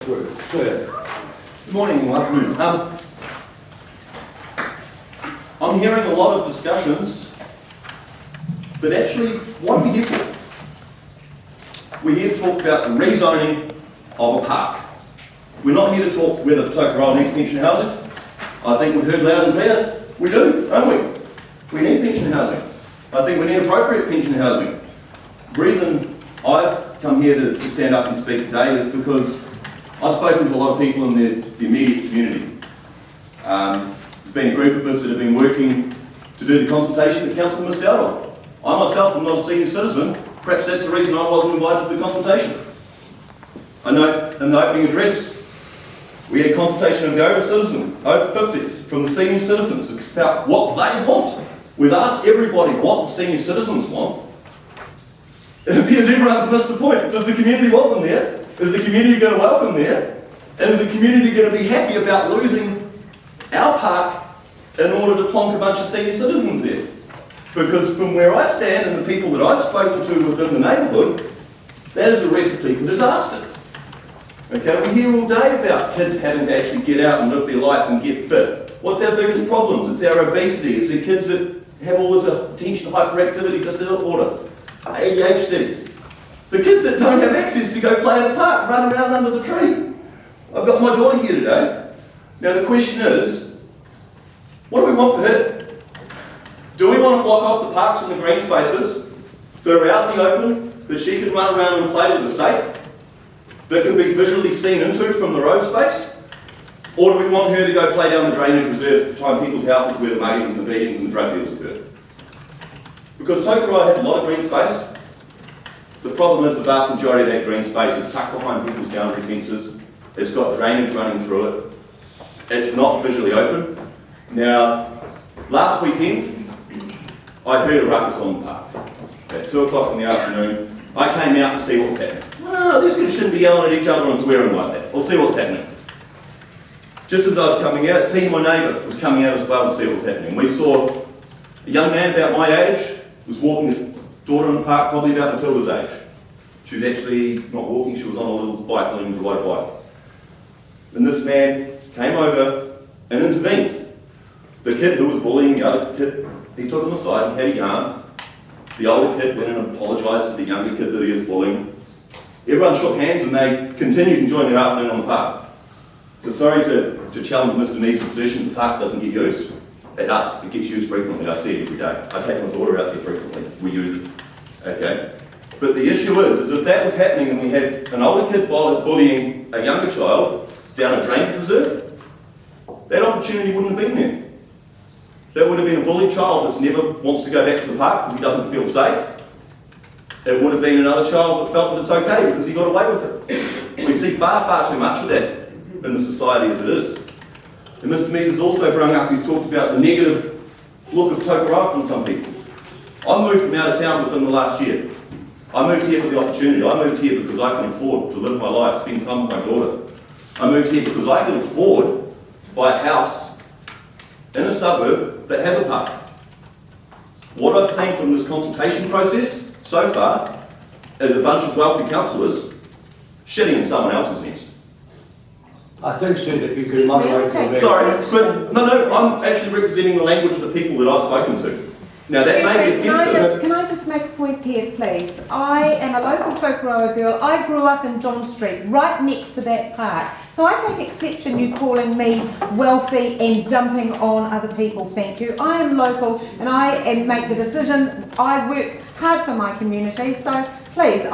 Good morning and afternoon. I'm hearing a lot of discussions, but actually, what are we here for? We're here to talk about the rezoning of a park. We're not here to talk whether Tokoroa needs pension housing. I think we've heard loud and clear, we do, don't we? We need pension housing. I think we need appropriate pension housing. The reason I've come here to stand up and speak today is because I've spoken to a lot of people in the immediate community. There's been a group of us that have been working to do the consultation that Councillor missed out on. I myself am not a senior citizen. Perhaps that's the reason I wasn't invited to the consultation. I note in the opening address, we had consultation of the over 50s, from the senior citizens about what they want. We've asked everybody what the senior citizens want. It appears everyone's missed the point. Does the community want them there? Is the community going to welcome there? And is the community going to be happy about losing our park in order to plonk a bunch of senior citizens there? Because from where I stand and the people that I've spoken to within the neighbourhood, that is a recipe for disaster. Okay, we hear all day about kids having to actually get out and live their lives and get fit. What's our biggest problems? It's our obesity. It's the kids that have all this attention hyperactivity disorder, ADHDs. The kids that don't have access to go play in the park, run around under the tree. I've got my daughter here today. Now the question is, what do we want for her? Do we want to block off the parks and the green spaces that are out in the open, that she can run around and play that are safe, that can be visually seen into from the road space? Or do we want her to go play down the drainage reserves behind people's houses where the muggings and the beatings and the drug deals occur? Because Tokoroa has a lot of green space. The problem is the vast majority of that green space is tucked behind people's boundary fences. It's got drainage running through it. It's not visually open. Now, last weekend, I heard a ruckus on the park. At 2 o'clock in the afternoon, I came out to see what was happening. Oh, these kids shouldn't be yelling at each other and swearing like that. We'll see what's happening. Just as I was coming out, T, my neighbour, was coming out as well to see what was happening. We saw a young man about my age was walking his daughter in the park, probably about Matilda's age. She was actually not walking, she was on a little bike, learning to ride a bike. And this man came over and intervened. The kid who was bullying the other kid, he took him aside and had a yarn. The older kid went and apologised to the younger kid that he was bullying. Everyone shook hands and they continued enjoying their afternoon on the park. So sorry to challenge Mr. Needs' assertion, the park doesn't get used. It does, it gets used frequently, I see it every day. I take my daughter out there frequently, we use it, okay? But the issue is if that was happening and we had an older kid bullying a younger child down a drainage reserve, that opportunity wouldn't have been there. That would have been a bullied child that never wants to go back to the park because he doesn't feel safe. It would have been another child that felt that it's okay because he got away with it. We see far, far too much of that in the society as it is. And Mr. Mees has also brought up, he's talked about the negative look of Tokoroa from some people. I moved from out of town within the last year. I moved here for the opportunity. I moved here because I can afford to live my life, spend time with my daughter. I moved here because I can afford to buy a house in a suburb that has a park. What I've seen from this consultation process so far is a bunch of wealthy councillors shitting in someone else's nest. I think so that you can moderate your Sorry, but no, I'm actually representing the language of the people that I've spoken to. Now that may be offensive. Can I just make a point here, please? I am a local Tokoroa girl. I grew up in John Street, right next to that park. So I take exception you calling me wealthy and dumping on other people, thank you. I am local and I make the decision. I work hard for my community, so please,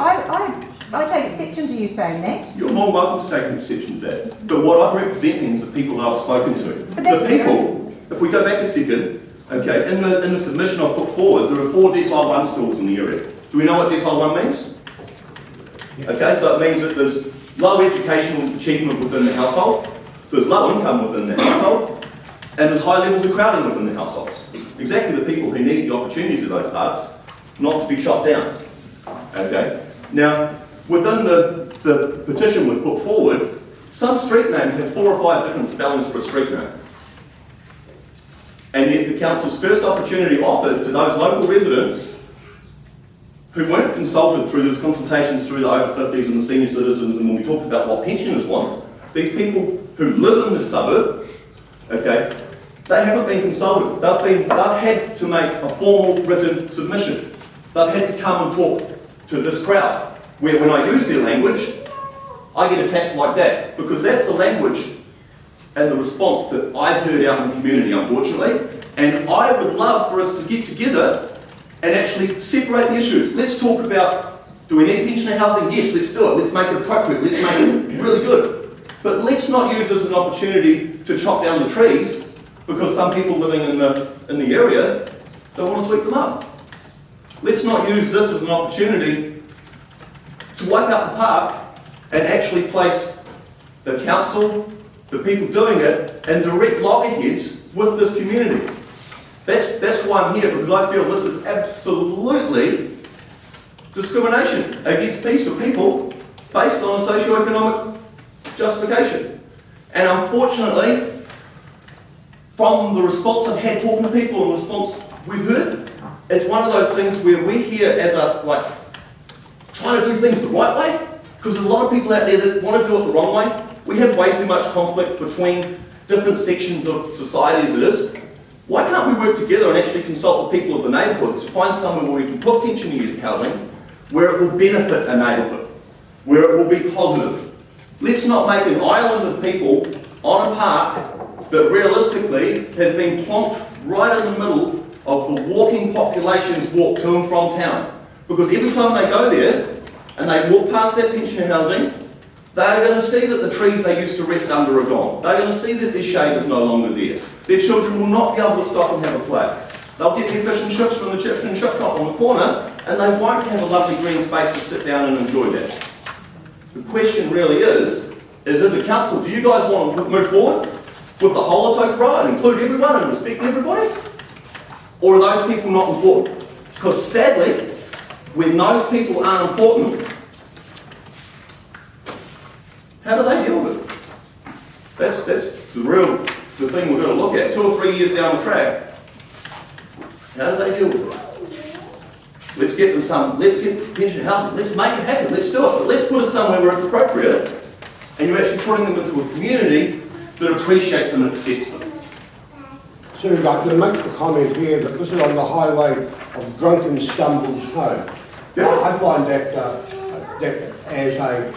I take exception to you saying that. You're more welcome to take an exception to that. But what I'm representing is the people that I've spoken to. The people, if we go back a second, okay, in the submission I've put forward, there are 4 Decile 1 schools in the area. Do we know what Decile 1 means? Okay, so it means that there's low educational achievement within the household, there's low income within the household, and there's high levels of crowding within the households. Exactly the people who need the opportunities of those parks, not to be shot down. Okay, now, within the petition we've put forward, some street names have 4 or 5 different spellings for a street name. And yet the council's first opportunity offered to those local residents who weren't consulted through these consultations through the over 50s and the senior citizens, and when we talked about what pensioners want, these people who live in the suburb, okay, they haven't been consulted. They've had to make a formal written submission. They've had to come and talk to this crowd, where when I use their language, I get attacked like that, because that's the language and the response that I've heard out in the community, unfortunately. And I would love for us to get together and actually separate the issues. Let's talk about, do we need pensioner housing? Yes, let's do it. Let's make it appropriate. Let's make it really good. But let's not use this as an opportunity to chop down the trees because some people living in the area don't want to sweep them up. Let's not use this as an opportunity to wipe out the park and actually place the council, the people doing it, and direct loggerheads with this community. That's why I'm here, because I feel this is absolutely discrimination against people based on a socio-economic justification. And unfortunately, from the response I've had talking to people and the response we've heard, it's one of those things where we're here as trying to do things the right way, because there's a lot of people out there that want to do it the wrong way. We have way too much conflict between different sections of society as it is. Why can't we work together and actually consult the people of the neighbourhoods to find somewhere where we can put pensioner housing where it will benefit a neighbourhood, where it will be positive. Let's not make an island of people on a park that realistically has been plonked right in the middle of the walking population's walk to and from town. Because every time they go there and they walk past that pensioner housing, they're going to see that the trees they used to rest under are gone. They're going to see that their shade is no longer there. Their children will not be able to stop and have a play. They'll get their fish and chips from the chips and chip shop on the corner, and they won't have a lovely green space to sit down and enjoy that. The question really is as a council, do you guys want to move forward with the whole of Tokoroa and include everyone and respect everybody? Or are those people not important? Because sadly, when those people aren't important, how do they deal with it? That's the thing we've got to look at. 2 or 3 years down the track, how do they deal with it? Let's get pension housing, let's make it happen, let's do it. But let's put it somewhere where it's appropriate, and you're actually putting them into a community that appreciates them and accepts them. So I'd like to make the comment here that this is on the highway of drunken stumbles home. Yeah. I find that as a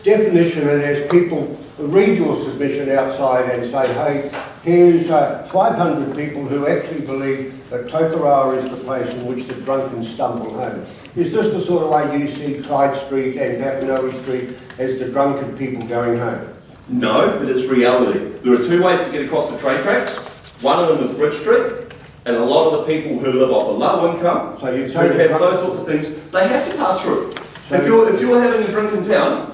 definition, and as people read your submission outside and say, hey, here's 500 people who actually believe that Tokoroa is the place in which the drunken stumble home. Is this the sort of way you see Clyde Street and Papanoe Street as the drunken people going home? No, but it's reality. There are 2 ways to get across the train tracks. One of them is Bridge Street, and a lot of the people who live off a low income, So you'd who say have those sorts of things, they have to pass through. So if you're having a drink in town,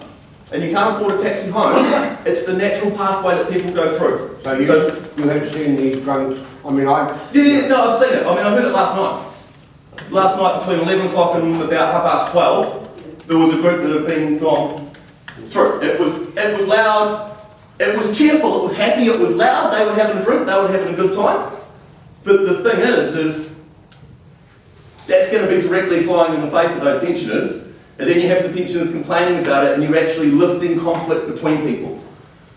and you can't afford a taxi home, it's the natural pathway that people go through. So you have seen these drunks? I mean, Yeah, no, I've seen it. I mean, I heard it last night. Last night between 11 o'clock and about 12:30, there was a group that had been gone through. It was loud, it was cheerful, it was happy, it was loud, they were having a drink, they were having a good time. But the thing is that's going to be directly flying in the face of those pensioners. And then you have the pensioners complaining about it, and you're actually lifting conflict between people.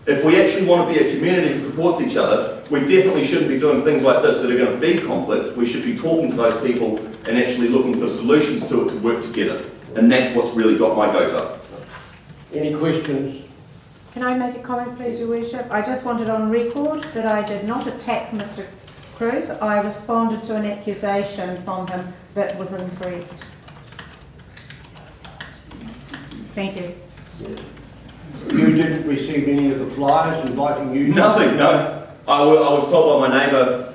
If we actually want to be a community that supports each other, we definitely shouldn't be doing things like this that are going to feed conflict. We should be talking to those people and actually looking for solutions to it to work together. And that's what's really got my goat up. any questions? Can I make a comment, please, Your Worship? I just wanted on record that I did not attack Mr. Cruz. I responded to an accusation from him that was incorrect. Thank you. You didn't receive any of the flyers inviting you? Nothing, no. I was told by my neighbour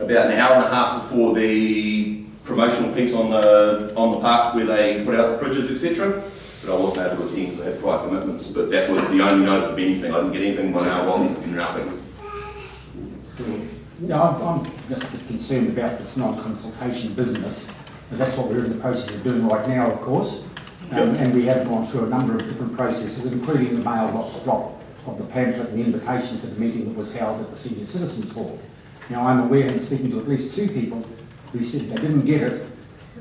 about an hour and a half before the promotional piece on the park where they put out the fridges, etc. But I wasn't able to attend because I had prior commitments. But that was the only notice of anything. I didn't get anything by now on nothing. No, I'm just a bit concerned about this non-consultation business. And that's what we're in the process of doing right now, of course. And we have gone through a number of different processes, including the mailbox drop of the pamphlet and the invitation to the meeting that was held at the Senior Citizens Hall. Now, I'm aware, and speaking to at least 2 people, who said they didn't get it,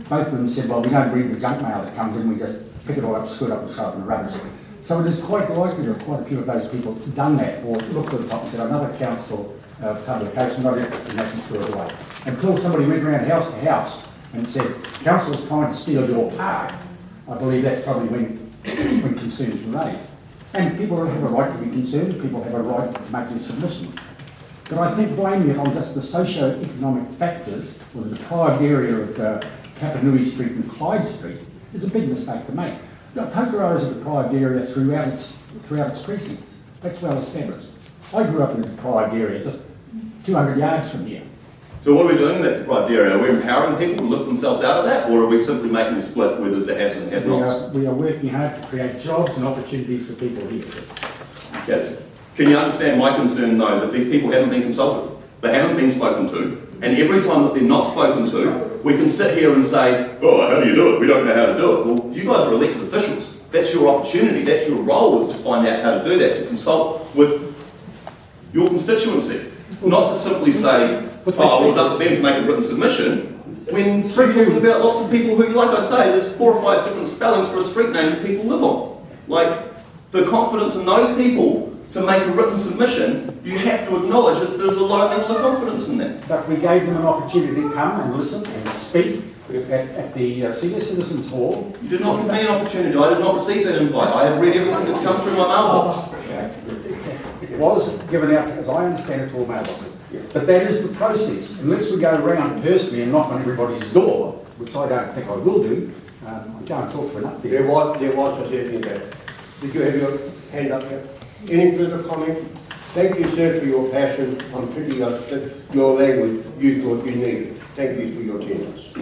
both of them said, well, we don't read the junk mail that comes in, we just pick it all up, screw it up and throw it in the rubbish. So it is quite likely that quite a few of those people have done that, or looked at the top and said, another council publication, not interested in that, and threw it away. Until somebody went around house to house and said, council's trying to steal your park, I believe that's probably when concerns were raised. And people have a right to be concerned, people have a right to make their submissions. But I think blaming it on just the socio-economic factors, or the deprived area of Kapanui Street and Clyde Street, is a big mistake to make. Tokoroa is a deprived area throughout its precincts. That's well established. I grew up in a deprived area just 200 yards from here. So what are we doing in that deprived area? Are we empowering people to lift themselves out of that, or are we simply making a split where there's the haves and have-nots? We are working hard to create jobs and opportunities for people here. Yes. Can you understand my concern, though, that these people haven't been consulted? They haven't been spoken to, and every time that they're not spoken to, we can sit here and say, oh, how do you do it? We don't know how to do it. Well, you guys are elected officials. That's your opportunity. That's your role, is to find out how to do that, to consult with your constituency. Not to simply say, oh, well, it's up to them to make a written submission, when we're talking about lots of people who, like I say, there's 4 or 5 different spellings for a street name that people live on. Like, the confidence in those people to make a written submission, you have to acknowledge that there's a low level of confidence in that. But we gave them an opportunity to come and listen and speak at the Senior Citizens Hall. You did not give me an opportunity. I did not receive that invite. I have read everything that's come through my mailbox. It was given out, as I understand it, to all mailboxes. But that is the process. Unless we go around personally and knock on everybody's door, which I don't think I will do, I can't talk to enough people. There was a certainly that. Did you have your hand up here? Any further comments? Thank you, sir, for your passion. I'm pretty upset your language you thought you needed. Thank you for your attendance.